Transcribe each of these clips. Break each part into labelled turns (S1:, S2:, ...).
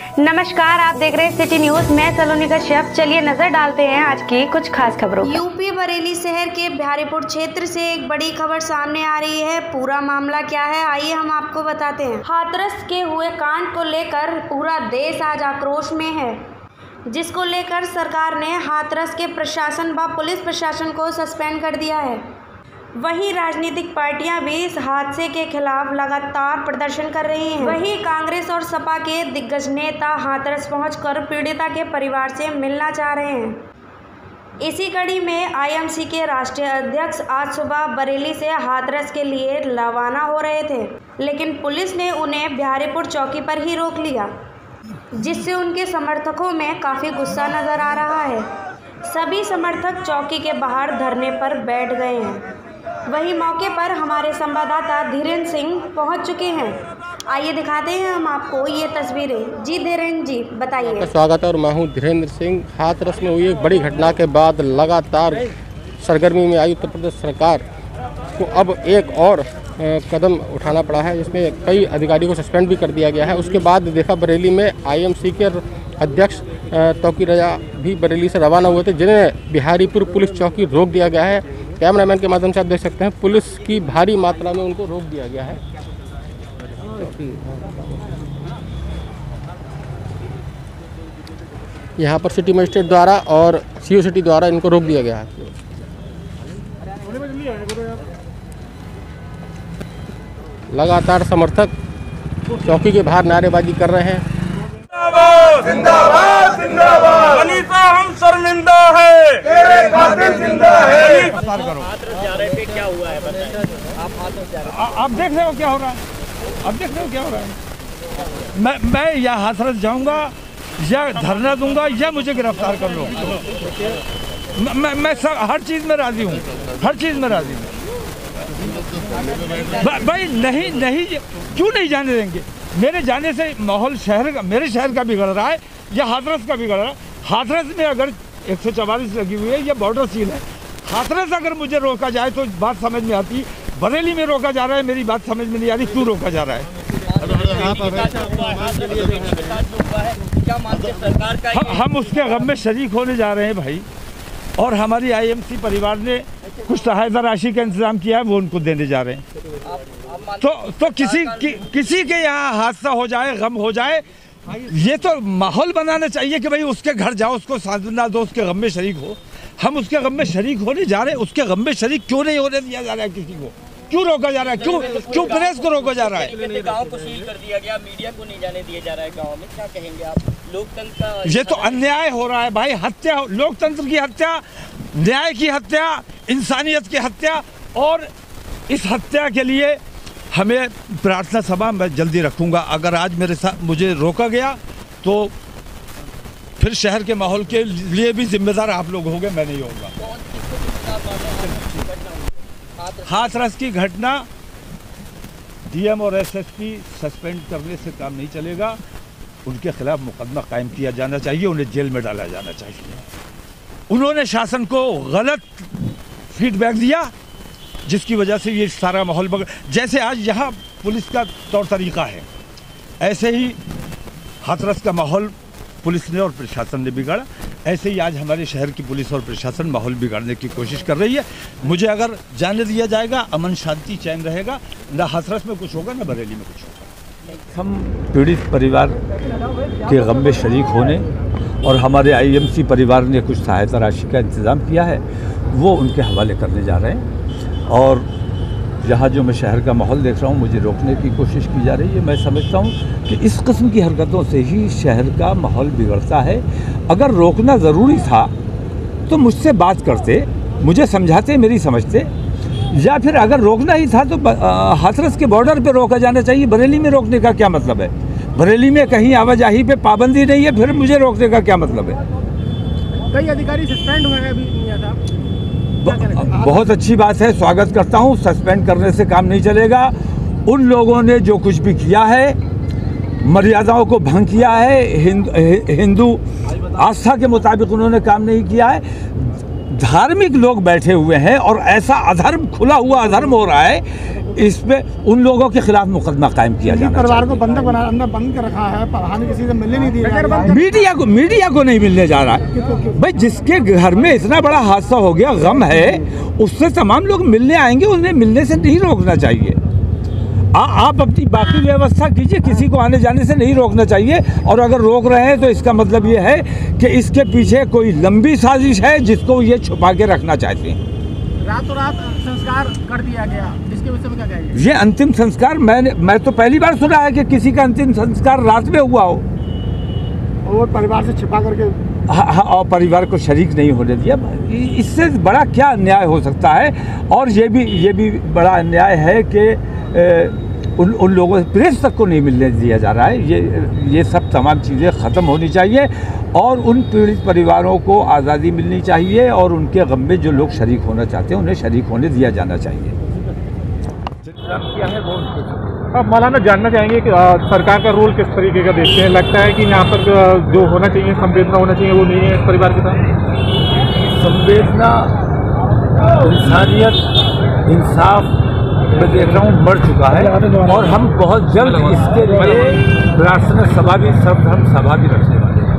S1: नमस्कार, आप देख रहे हैं सिटी न्यूज। मैं सलोनी कश्यप। चलिए नजर डालते हैं आज की कुछ खास खबरों।
S2: यूपी बरेली शहर के बिहारीपुर क्षेत्र से एक बड़ी खबर सामने आ रही है। पूरा मामला क्या है, आइए हम आपको बताते हैं। हाथरस के हुए कांड को लेकर पूरा देश आज आक्रोश में है, जिसको लेकर सरकार ने हाथरस के प्रशासन व पुलिस प्रशासन को सस्पेंड कर दिया है। वहीं राजनीतिक पार्टियां भी इस हादसे के खिलाफ लगातार प्रदर्शन कर रही हैं। वहीं कांग्रेस और सपा के दिग्गज नेता हाथरस पहुंचकर पीड़िता के परिवार से मिलना चाह रहे हैं। इसी कड़ी में आईएमसी के राष्ट्रीय अध्यक्ष आज सुबह बरेली से हाथरस के लिए रवाना हो रहे थे, लेकिन पुलिस ने उन्हें बिहारीपुर चौकी पर ही रोक लिया, जिससे उनके समर्थकों में काफ़ी गुस्सा नजर आ रहा है। सभी समर्थक चौकी के बाहर धरने पर बैठ गए हैं। वहीं मौके पर हमारे संवाददाता धीरेन्द्र सिंह पहुंच चुके हैं। आइए दिखाते हैं हम आपको ये तस्वीरें। जी धीरेन्द्र जी, बताइए।
S3: स्वागत है और मैं हूँ धीरेन्द्र सिंह। हाथरस में हुई एक बड़ी घटना के बाद लगातार सरगर्मी में आई उत्तर प्रदेश सरकार को अब एक और कदम उठाना पड़ा है, जिसमें कई अधिकारियों को सस्पेंड भी कर दिया गया है। उसके बाद देखा बरेली में आईएमसी के अध्यक्ष तौकीर रजा भी बरेली से रवाना हुए थे, जिन्हें बिहारीपुर पुलिस चौकी रोक दिया गया है। कैमरामैन के माध्यम से आप देख सकते हैं, पुलिस की भारी मात्रा में उनको रोक दिया गया है। यहाँ पर सिटी मजिस्ट्रेट द्वारा और सीओ सिटी द्वारा इनको रोक दिया गया है। लगातार समर्थक चौकी के बाहर नारेबाजी कर रहे हैं।
S4: जिंदाबाद जिंदाबाद, मनीषा हम शर्मिंदा है, तेरे खातिर जिंदा है।
S5: हाथरस जा रहे थे, क्या हुआ है बताएं। आप हाथरस जा रहे थे,
S6: आप देख रहे हो क्या हो रहा है, आप देख रहे हो क्या हो रहा है। मैं या हाथरस जाऊंगा या धरना दूंगा या मुझे गिरफ्तार कर लो। मैं सब हर चीज में राजी हूँ, हर चीज में राजी हूँ। भाई नहीं क्यों नहीं जाने देंगे। मेरे जाने से माहौल शहर का, मेरे शहर का बिगड़ रहा है या हाथरस का बिगड़ रहा है। हाथरस में अगर 144 लगी हुई है, ये बॉर्डर सील है। हाथरस अगर मुझे रोका जाए तो बात समझ में आती। बरेली में रोका जा रहा है, मेरी बात समझ में नहीं आ रही, क्यों रोका जा रहा है। हम उसके गम में शरीक होने जा रहे हैं भाई, और हमारी आईएमसी परिवार ने कुछ सहायता राशि का इंतजाम किया है, वो उनको देने जा रहे हैं। तो किसी के यहाँ हादसा हो जाए, गम हो जाए, ये तो माहौल बनाना चाहिए कि भाई उसके घर जाओ, उसको सांत्वना दो, उसके गम में शरीक हो। हम उसके गम में शरीक होने जा रहे हैं, उसके गम में शरीक क्यों नहीं होने दिया जा रहा है किसी को? क्यों रोका जा रहा है? क्यों प्रेस को रोका जा रहा है?
S5: गांव को सील कर दिया गया, मीडिया को नहीं जाने दिया जा रहा है गांव में, क्या कहेंगे आप? लोकतंत्र का
S6: ये तो अन्याय हो रहा है भाई। हत्या, लोकतंत्र की हत्या, न्याय की हत्या, इंसानियत की हत्या। और इस हत्या के लिए हमें प्रार्थना सभा मैं जल्दी रखूंगा। अगर आज मेरे साथ मुझे रोका गया तो फिर शहर के माहौल के लिए भी जिम्मेदार आप लोग होंगे, मैं नहीं होऊंगा। हाथरस की घटना डीएम और एसएसपी सस्पेंड करने से काम नहीं चलेगा। उनके खिलाफ मुकदमा कायम किया जाना चाहिए, उन्हें जेल में डाला जाना चाहिए। उन्होंने शासन को गलत फीडबैक दिया, जिसकी वजह से ये सारा माहौल बगड़। जैसे आज यहाँ पुलिस का तौर तरीका है, ऐसे ही हाथरस का माहौल पुलिस ने और प्रशासन ने बिगाड़ा। ऐसे ही आज हमारे शहर की पुलिस और प्रशासन माहौल बिगाड़ने की कोशिश कर रही है। मुझे अगर जाने दिया जाएगा, अमन शांति चैन रहेगा, ना हाथरस में कुछ होगा ना बरेली में कुछ होगा।
S7: हम पीड़ित परिवार के गम में शरीक होने और हमारे आईएमसी परिवार ने कुछ सहायता राशि का इंतज़ाम किया है, वो उनके हवाले करने जा रहे हैं। और यहाँ जो मैं शहर का माहौल देख रहा हूँ, मुझे रोकने की कोशिश की जा रही है। मैं समझता हूँ कि इस किस्म की हरकतों से ही शहर का माहौल बिगड़ता है। अगर रोकना ज़रूरी था तो मुझसे बात करते, मुझे समझाते, मेरी समझते, या फिर अगर रोकना ही था तो हाथरस के बॉर्डर पे रोका जाना चाहिए। बरेली में रोकने का क्या मतलब है? बरेली में कहीं आवाजाही पे पाबंदी नहीं है, फिर मुझे रोकने का क्या मतलब है?
S3: कई अधिकारी सस्पेंड हुए हैं अभी मियां साहब।
S7: बहुत अच्छी बात है, स्वागत करता हूं। सस्पेंड करने से काम नहीं चलेगा। उन लोगों ने जो कुछ भी किया है, मर्यादाओं को भंग किया है, हिंदू आस्था के मुताबिक उन्होंने काम नहीं किया है। धार्मिक लोग बैठे हुए हैं और ऐसा अधर्म, खुला हुआ अधर्म हो रहा है, इस पे उन लोगों के खिलाफ मुकदमा कायम किया जाना चाहिए।
S8: परिवार को बंधक बना अंदर बंद कर रखा है, हमें किसी से मिलने नहीं दिया,
S7: मीडिया को नहीं मिलने जा रहा है। भाई जिसके घर में इतना बड़ा हादसा हो गया, गम है, उससे तमाम लोग मिलने आएंगे, उन्हें मिलने से नहीं रोकना चाहिए। आप अपनी बाकी व्यवस्था कीजिए, किसी को आने जाने से नहीं रोकना चाहिए। और अगर रोक रहे हैं तो इसका मतलब ये है कि इसके पीछे कोई लंबी साजिश है जिसको ये छुपा के रखना चाहते हैं।
S8: रातों रात संस्कार कर दिया गया, इसके विषय में क्या कहेंगे?
S7: ये अंतिम संस्कार मैं तो पहली बार सुना है कि किसी का अंतिम संस्कार रात में हुआ हो
S8: और परिवार से छिपा करके।
S7: हाँ, और परिवार को शरीक नहीं होने दिया। इससे बड़ा क्या अन्याय हो सकता है? और ये भी बड़ा अन्याय है कि उन लोगों, प्रेस तक को नहीं मिलने दिया जा रहा है। ये सब तमाम चीज़ें ख़त्म होनी चाहिए और उन पीड़ित परिवारों को आज़ादी मिलनी चाहिए और उनके गम में जो लोग शरीक होना चाहते हैं उन्हें शरीक होने दिया जाना चाहिए।
S9: अब मौलाना जानना चाहेंगे कि सरकार का रोल किस तरीके का देखते हैं? लगता है कि यहाँ पर जो होना चाहिए, संवेदना होना चाहिए, वो नहीं है इस परिवार के साथ?
S7: संवेदना, इंसानियत, इंसाफ मैं देख रहा हूँ बढ़ चुका है और हम बहुत जल्द इसके लिए प्रार्थना सभा भी, सर्वधर्म सभा भी रखने वाले हैं।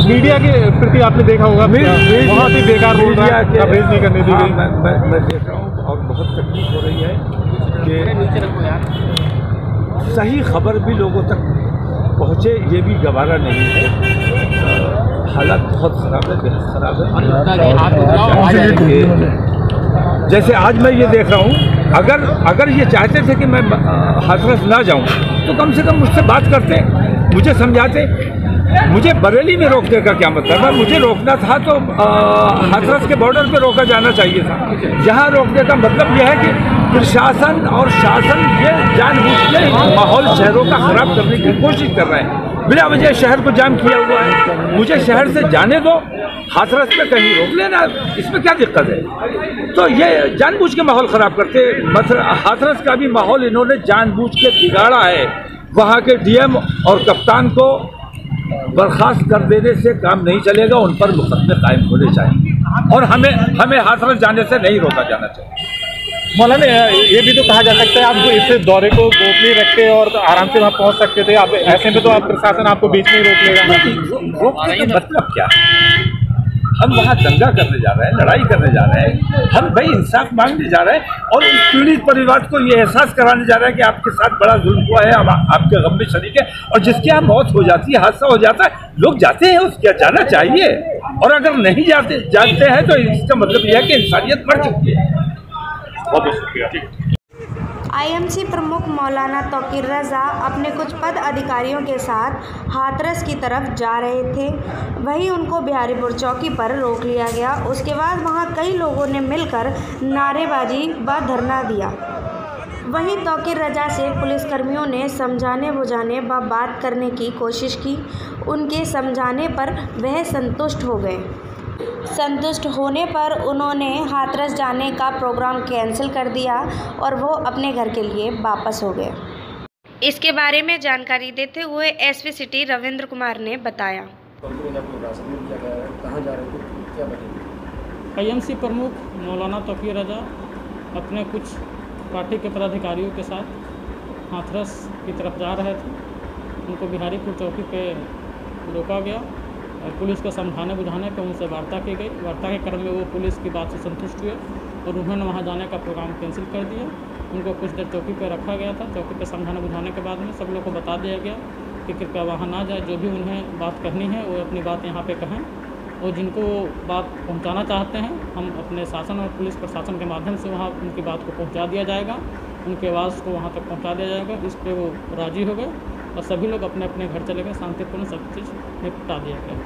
S9: मीडिया के प्रति आपने देखा होगा बहुत ही बेकार रोल कवरेज नहीं करने दी गई।
S7: मैं देख रहा हूँ और बहुत तकलीफ हो रही है कि सही खबर भी लोगों तक पहुँचे, ये भी गवारा नहीं है। हालात बहुत ख़राब है, बेहद ख़राब है। जैसे आज मैं ये देख रहा हूँ, अगर ये चाहते थे कि मैं हाथरस ना जाऊँ तो कम से कम मुझसे बात करते, मुझे समझाते। मुझे बरेली में रोकने का क्या मतलब है? मुझे रोकना था तो हाथरस के बॉर्डर पे रोका जाना चाहिए था। यहाँ रोकने का मतलब यह है कि प्रशासन और शासन ये जानबूझ के माहौल शहरों का खराब करने की कोशिश कर रहे हैं। बिना वजह शहर को जाम किया हुआ है। मुझे शहर से जाने दो, हाथरस पे कहीं रोक लेना, इसमें क्या दिक्कत है? तो ये जानबूझ के माहौल खराब करते। हाथरस का भी माहौल इन्होंने जानबूझ के बिगाड़ा है। वहाँ के डीएम और कप्तान को बर्खास्त कर देने से काम नहीं चलेगा, उन पर मुकदमे कायम होने चाहिए और हमें हाथरस जाने से नहीं रोका जाना चाहिए।
S9: मौलाना ये भी तो कहा जा सकता है आप इस दौरे को गोपनीय रखते और आराम से वहाँ पहुँच सकते थे, आप ऐसे में तो आप प्रशासन आपको बीच में ही रोक लेगा।
S7: रोकने का मतलब क्या? हम वहाँ दंगा करने जा रहे हैं, लड़ाई करने जा रहे हैं, हम भाई इंसाफ मांगने जा रहे हैं और उस पीड़ित परिवार को ये एहसास कराने जा रहे हैं कि आपके साथ बड़ा जुल्म हुआ है, आपके गम में शरीक है। और जिसके यहाँ मौत हो जाती है, हादसा हो जाता है, लोग जाते हैं, उसके जाना चाहिए। और अगर नहीं जाते हैं तो इसका मतलब यह है कि इंसानियत मर चुकी है। बहुत बहुत शुक्रिया।
S2: आईएमसी प्रमुख मौलाना तौकीर रज़ा अपने कुछ पद अधिकारियों के साथ हाथरस की तरफ जा रहे थे, वहीं उनको बिहारीपुर चौकी पर रोक लिया गया। उसके बाद वहां कई लोगों ने मिलकर नारेबाजी व धरना दिया। वहीं तौकीर रज़ा से पुलिसकर्मियों ने समझाने बुझाने व बात करने की कोशिश की। उनके समझाने पर वह संतुष्ट हो गए। संतुष्ट होने पर उन्होंने हाथरस जाने का प्रोग्राम कैंसिल कर दिया और वो अपने घर के लिए वापस हो गए। इसके बारे में जानकारी देते हुए एसपी सिटी रविंद्र कुमार ने बताया।
S10: आईएमसी प्रमुख मौलाना तौकीर रज़ा अपने कुछ पार्टी के पदाधिकारियों के साथ हाथरस की तरफ जा रहे थे। उनको बिहारीपुर चौकी पे रोका गया और पुलिस को समझाने बुझाने पर उनसे वार्ता की गई। वार्ता के क्रम में वो पुलिस की बात से संतुष्ट हुए और उन्होंने वहाँ जाने का प्रोग्राम कैंसिल कर दिया। उनको कुछ देर चौकी पर रखा गया था। चौकी पर समझाने बुझाने के बाद में सब लोग को बता दिया गया कि कृपया वहाँ ना जाए, जो भी उन्हें बात करनी है वो अपनी बात यहाँ पे कहें और जिनको बात पहुँचाना चाहते हैं हम अपने शासन और पुलिस प्रशासन के माध्यम से वहाँ उनकी बात को पहुँचा दिया जाएगा, उनकी आवाज़ को वहाँ तक पहुँचा दिया जाएगा। इस पर वो राज़ी हो गए और सभी लोग अपने अपने घर चले गए। शांतिपूर्ण सब चीज़ निपटा दिया गया।